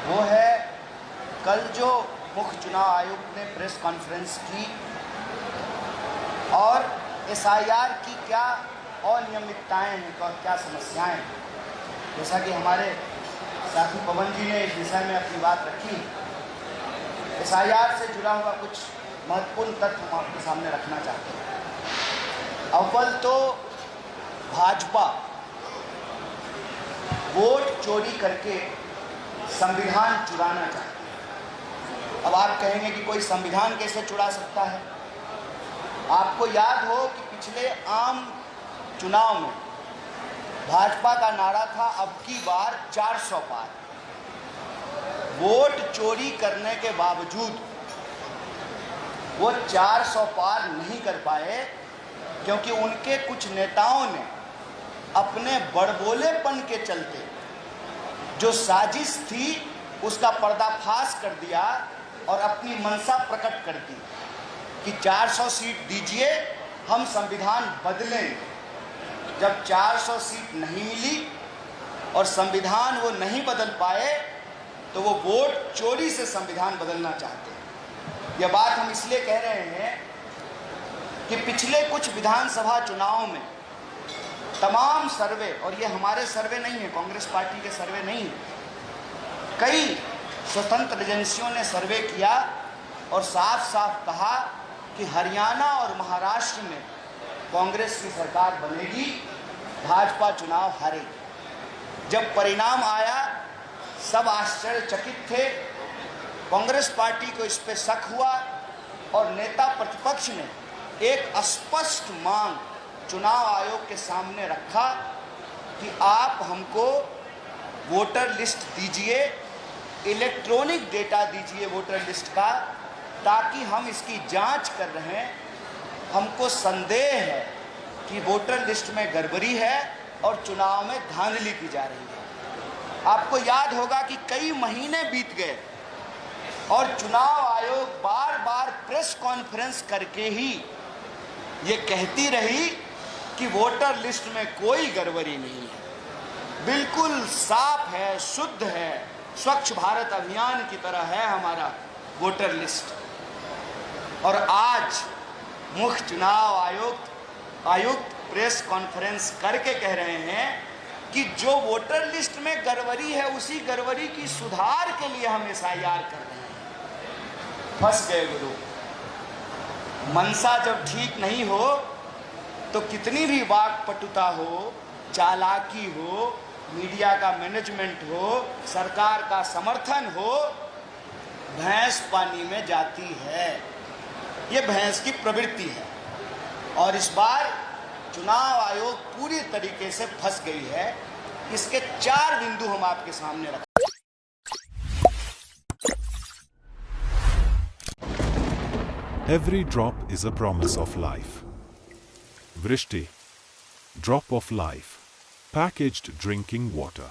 वो है कल जो मुख्य चुनाव आयुक्त ने प्रेस कॉन्फ्रेंस की और एसआईआर की क्या अनियमितताएं हैं और क्या समस्याएं हैं। जैसा कि हमारे साथी पवन जी ने इस विषय में अपनी बात रखी, एसआईआर से जुड़ा हुआ कुछ महत्वपूर्ण तथ्य हम आपके सामने रखना चाहते हैं। अव्वल तो भाजपा वोट चोरी करके संविधान चुराना चाहती है। अब आप कहेंगे कि कोई संविधान कैसे चुरा सकता है। आपको याद हो कि पिछले आम चुनाव में भाजपा का नारा था अब की बार 400 पार। वोट चोरी करने के बावजूद वो 400 पार नहीं कर पाए, क्योंकि उनके कुछ नेताओं ने अपने बड़बोलेपन के चलते जो साजिश थी उसका पर्दाफाश कर दिया और अपनी मंशा प्रकट कर दी कि 400 सीट दीजिए, हम संविधान बदलेंगे। जब 400 सीट नहीं मिली और संविधान वो नहीं बदल पाए तो वो वोट चोरी से संविधान बदलना चाहते हैं। यह बात हम इसलिए कह रहे हैं कि पिछले कुछ विधानसभा चुनाव में तमाम सर्वे, और ये हमारे सर्वे नहीं है, कांग्रेस पार्टी के सर्वे नहीं है, कई स्वतंत्र एजेंसियों ने सर्वे किया और साफ साफ कहा कि हरियाणा और महाराष्ट्र में कांग्रेस की सरकार बनेगी, भाजपा चुनाव हारेगी। जब परिणाम आया सब आश्चर्यचकित थे। कांग्रेस पार्टी को इस पे शक हुआ और नेता प्रतिपक्ष ने एक स्पष्ट मांग चुनाव आयोग के सामने रखा कि आप हमको वोटर लिस्ट दीजिए, इलेक्ट्रॉनिक डेटा दीजिए वोटर लिस्ट का, ताकि हम इसकी जांच कर रहे हैं। हमको संदेह है कि वोटर लिस्ट में गड़बड़ी है और चुनाव में धांधली की जा रही है। आपको याद होगा कि कई महीने बीत गए और चुनाव आयोग बार बार प्रेस कॉन्फ्रेंस करके ही ये कहती रही कि वोटर लिस्ट में कोई गड़बड़ी नहीं है, बिल्कुल साफ है, शुद्ध है, स्वच्छ भारत अभियान की तरह है हमारा वोटर लिस्ट। और आज मुख्य चुनाव आयुक्त प्रेस कॉन्फ्रेंस करके कह रहे हैं कि जो वोटर लिस्ट में गड़बड़ी है उसी गड़बड़ी की सुधार के लिए हम एसआईआर कर रहे हैं। फंस गए गुरु। मनसा जब ठीक नहीं हो तो कितनी भी वाक्पटुता हो, चालाकी हो, मीडिया का मैनेजमेंट हो, सरकार का समर्थन हो, भैंस पानी में जाती है। ये भैंस की प्रवृत्ति है और इस बार चुनाव आयोग पूरी तरीके से फंस गई है। इसके 4 बिंदु हम आपके सामने रखें। Every drop is a promise of life. Vrishti, drop of life, packaged drinking water.